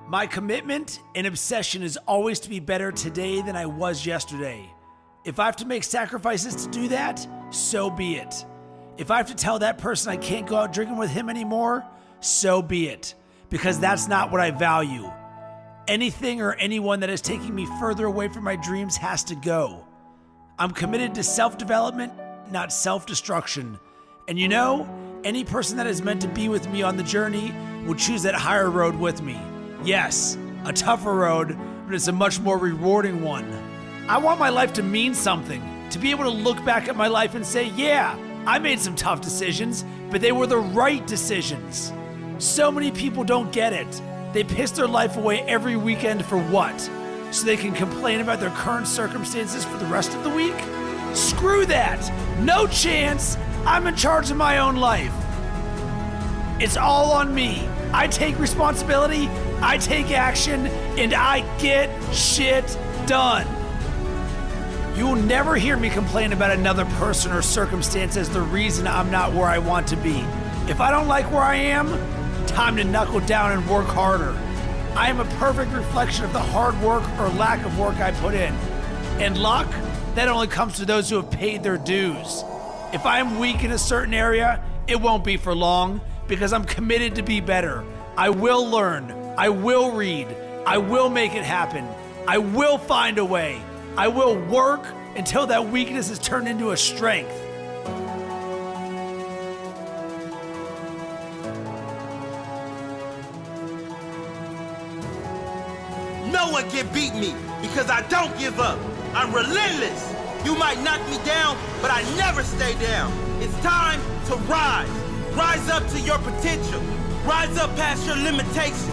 My commitment and obsession is always to be better today than I was yesterday. If I have to make sacrifices to do that, so be it. If I have to tell that person I can't go out drinking with him anymore, so be it. Because that's not what I value. Anything or anyone that is taking me further away from my dreams has to go. I'm committed to self-development, not self-destruction. And you know, any person that is meant to be with me on the journey will choose that higher road with me. Yes, a tougher road, but it's a much more rewarding one. I want my life to mean something, to be able to look back at my life and say, yeah, I made some tough decisions, but they were the right decisions. So many people don't get it. They piss their life away every weekend for what? So they can complain about their current circumstances for the rest of the week? Screw that! No chance! I'm in charge of my own life. It's all on me. I take responsibility, I take action, and I get shit done. You will never hear me complain about another person or circumstance as the reason I'm not where I want to be. If I don't like where I am, time to knuckle down and work harder. I am a perfect reflection of the hard work or lack of work I put in. And luck, that only comes to those who have paid their dues. If I am weak in a certain area, it won't be for long, because I'm committed to be better. I will learn, I will read, I will make it happen, I will find a way, I will work until that weakness is turned into a strength. No one can beat me because I don't give up. I'm relentless. You might knock me down, but I never stay down. It's time to rise. Rise up to your potential. Rise up past your limitations.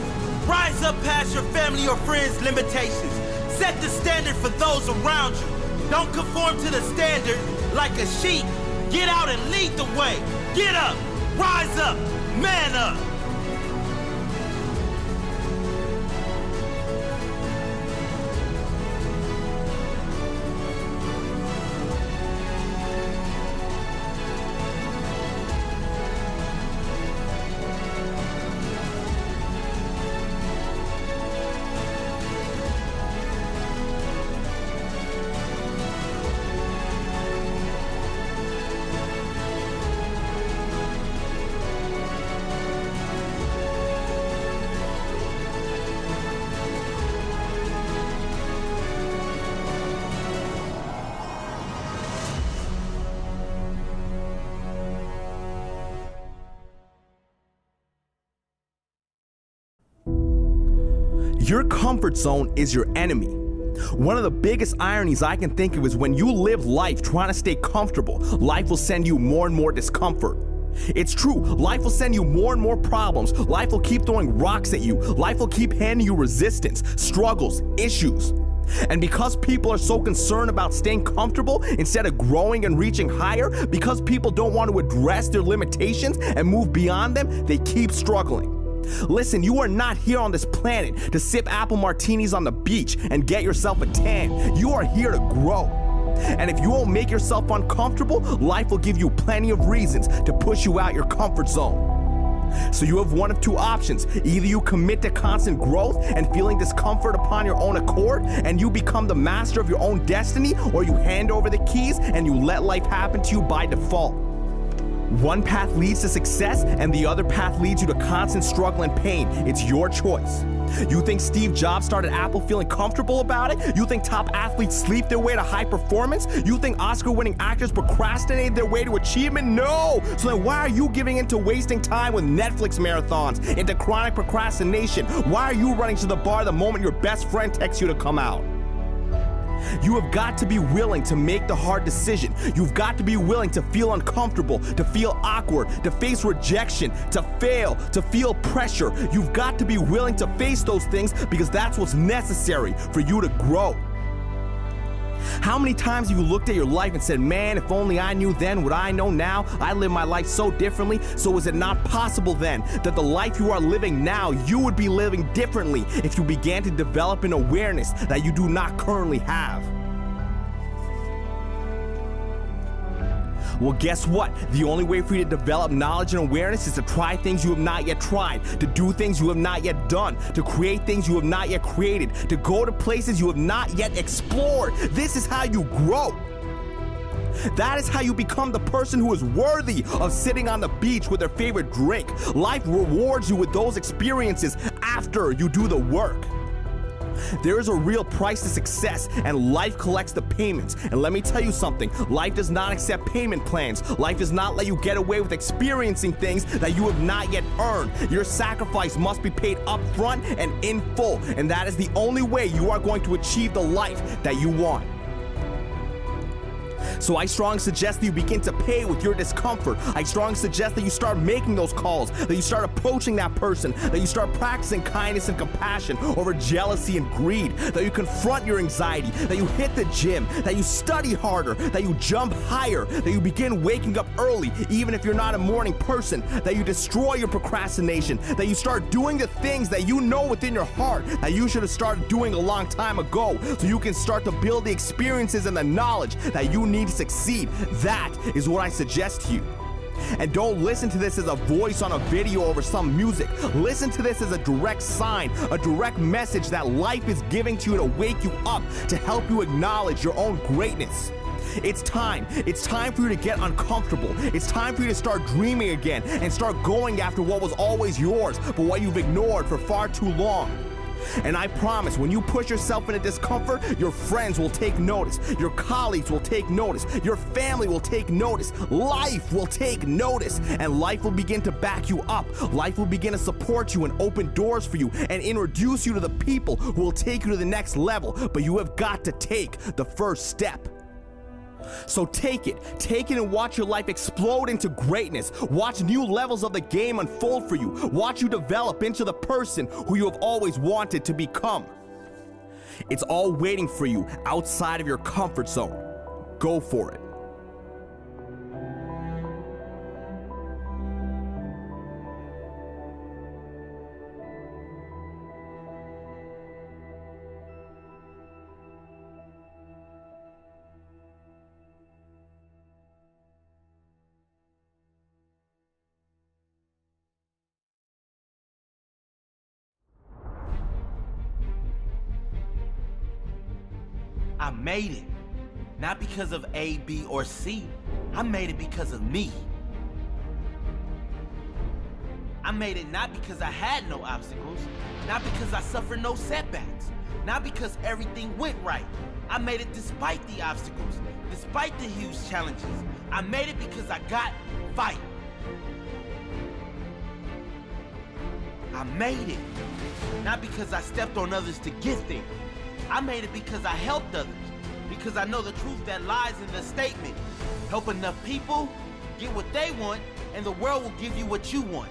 Rise up past your family or friends' limitations. Set the standard for those around you. Don't conform to the standard like a sheep. Get out and lead the way. Get up. Rise up. Man up. Your comfort zone is your enemy. One of the biggest ironies I can think of is when you live life trying to stay comfortable, life will send you more and more discomfort. It's true, life will send you more and more problems. Life will keep throwing rocks at you. Life will keep handing you resistance, struggles, issues. And because people are so concerned about staying comfortable instead of growing and reaching higher, because people don't want to address their limitations and move beyond them, they keep struggling. Listen, you are not here on this planet to sip apple martinis on the beach and get yourself a tan. You are here to grow. And if you won't make yourself uncomfortable, life will give you plenty of reasons to push you out your comfort zone. So you have one of two options. Either you commit to constant growth and feeling discomfort upon your own accord, and you become the master of your own destiny, or you hand over the keys and you let life happen to you by default. One path leads to success and the other path leads you to constant struggle and pain. It's your choice. You think Steve Jobs started Apple feeling comfortable about it? You think top athletes sleep their way to high performance? You think Oscar-winning actors procrastinate their way to achievement? No! So then why are you giving into wasting time with Netflix marathons, into chronic procrastination? Why are you running to the bar the moment your best friend texts you to come out? You have got to be willing to make the hard decision. You've got to be willing to feel uncomfortable, to feel awkward, to face rejection, to fail, to feel pressure. You've got to be willing to face those things because that's what's necessary for you to grow. How many times have you looked at your life and said, man, if only I knew then what I know now, I live my life so differently, so is it not possible then that the life you are living now, you would be living differently if you began to develop an awareness that you do not currently have? Well, guess what? The only way for you to develop knowledge and awareness is to try things you have not yet tried, to do things you have not yet done, to create things you have not yet created, to go to places you have not yet explored. This is how you grow. That is how you become the person who is worthy of sitting on the beach with their favorite drink. Life rewards you with those experiences after you do the work. There is a real price to success, and life collects the payments. And let me tell you something, life does not accept payment plans. Life does not let you get away with experiencing things that you have not yet earned. Your sacrifice must be paid up front and in full, and that is the only way you are going to achieve the life that you want. So I strongly suggest that you begin to pay with your discomfort. I strongly suggest that you start making those calls, that you start approaching that person, that you start practicing kindness and compassion over jealousy and greed, that you confront your anxiety, that you hit the gym, that you study harder, that you jump higher, that you begin waking up early, even if you're not a morning person, that you destroy your procrastination, that you start doing the things that you know within your heart that you should have started doing a long time ago, so you can start to build the experiences and the knowledge that you need to succeed. That is what I suggest to you. And don't listen to this as a voice on a video over some music. Listen to this as a direct sign, a direct message that life is giving to you to wake you up, to help you acknowledge your own greatness. It's time for you to get uncomfortable. It's time for you to start dreaming again and start going after what was always yours, but what you've ignored for far too long. And I promise, when you push yourself into discomfort, your friends will take notice, your colleagues will take notice, your family will take notice, life will take notice, and life will begin to back you up. Life will begin to support you and open doors for you and introduce you to the people who will take you to the next level, but you have got to take the first step. So take it and watch your life explode into greatness. Watch new levels of the game unfold for you. Watch you develop into the person who you have always wanted to become. It's all waiting for you outside of your comfort zone. Go for it. I made it. Not because of A, B, or C. I made it because of me. I made it not because I had no obstacles, not because I suffered no setbacks, not because everything went right. I made it despite the obstacles, despite the huge challenges. I made it because I got fight. I made it, not because I stepped on others to get there. I made it because I helped others, because I know the truth that lies in the statement. Help enough people, get what they want, and the world will give you what you want.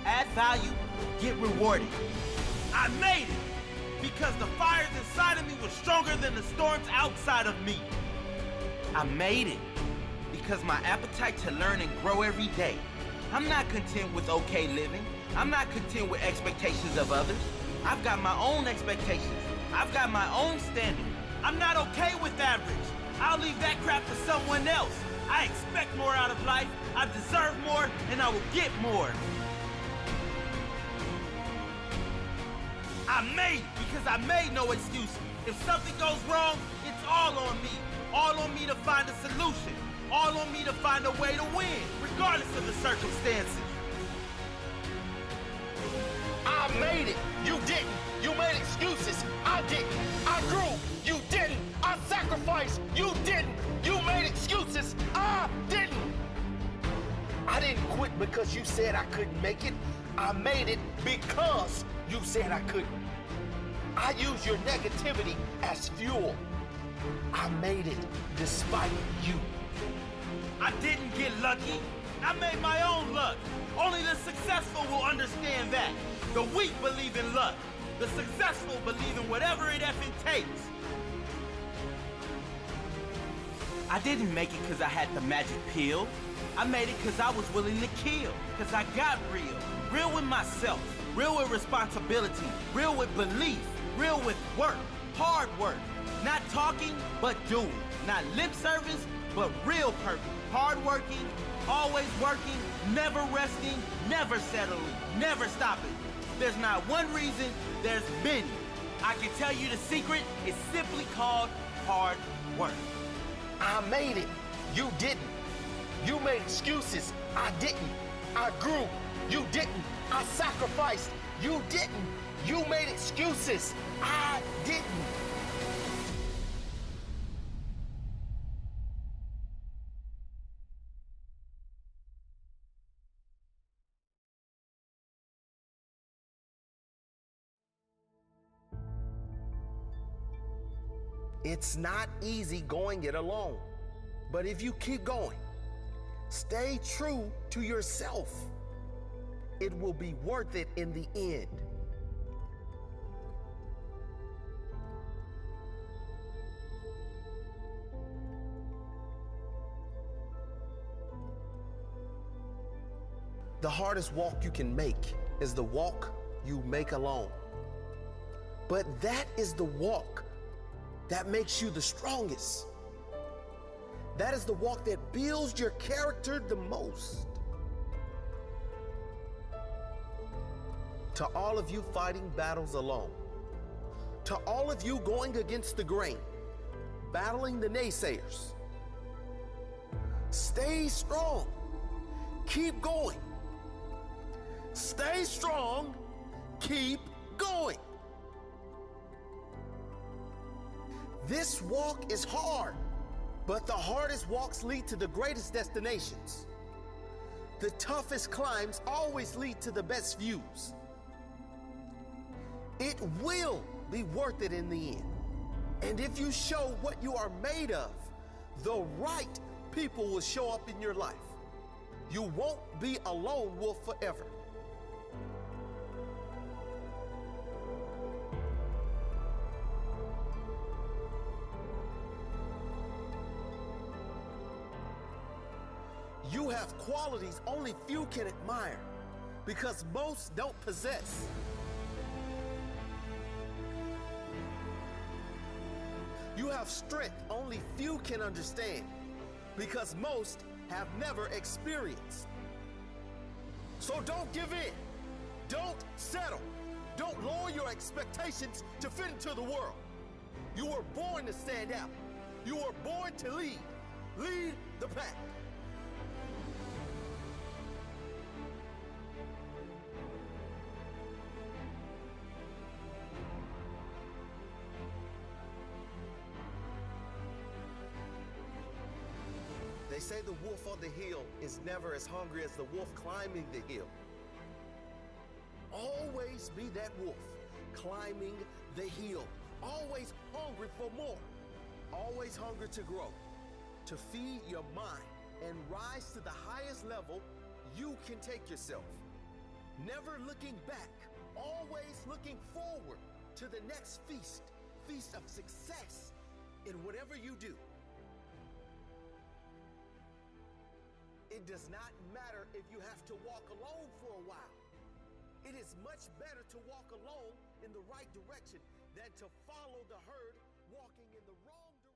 Add value, get rewarded. I made it because the fires inside of me were stronger than the storms outside of me. I made it because my appetite to learn and grow every day. I'm not content with okay living. I'm not content with expectations of others. I've got my own expectations. I've got my own standard. I'm not okay with average. I'll leave that crap to someone else. I expect more out of life. I deserve more, and I will get more. I made it because I made no excuses. If something goes wrong, it's all on me. All on me to find a solution. All on me to find a way to win, regardless of the circumstances. I made it. You didn't. You made excuses. I didn't. I grew. You didn't. I sacrificed. You didn't. You made excuses. I didn't. I didn't quit because you said I couldn't make it. I made it because you said I couldn't. I used your negativity as fuel. I made it despite you. I didn't get lucky. I made my own luck. Only the successful will understand that. The weak believe in luck. The successful believe in whatever it effing takes. I didn't make it because I had the magic pill. I made it because I was willing to kill. Because I got real. Real with myself. Real with responsibility. Real with belief. Real with work. Hard work. Not talking, but doing. Not lip service, but real purpose. Hardworking, always working, never resting, never settling, never stopping. There's not one reason, there's many. I can tell you the secret is simply called hard work. I made it. You didn't. You made excuses. I didn't. I grew. You didn't. I sacrificed. You didn't. You made excuses. I didn't. It's not easy going it alone. But if you keep going, stay true to yourself, it will be worth it in the end. The hardest walk you can make is the walk you make alone. But that is the walk that makes you the strongest. That is the walk that builds your character the most. To all of you fighting battles alone, to all of you going against the grain, battling the naysayers, stay strong. Keep going. Stay strong. Keep going. This walk is hard, but the hardest walks lead to the greatest destinations. The toughest climbs always lead to the best views. It will be worth it in the end. And if you show what you are made of, the right people will show up in your life. You won't be a lone wolf forever. You have qualities only few can admire because most don't possess. You have strength only few can understand because most have never experienced. So don't give in. Don't settle. Don't lower your expectations to fit into the world. You were born to stand out. You were born to lead. Lead the pack. They say the wolf on the hill is never as hungry as the wolf climbing the hill. Always be that wolf climbing the hill. Always hungry for more. Always hungry to grow, to feed your mind and rise to the highest level you can take yourself. Never looking back, always looking forward to the next feast of success in whatever you do. It does not matter if you have to walk alone for a while. It is much better to walk alone in the right direction than to follow the herd walking in the wrong direction.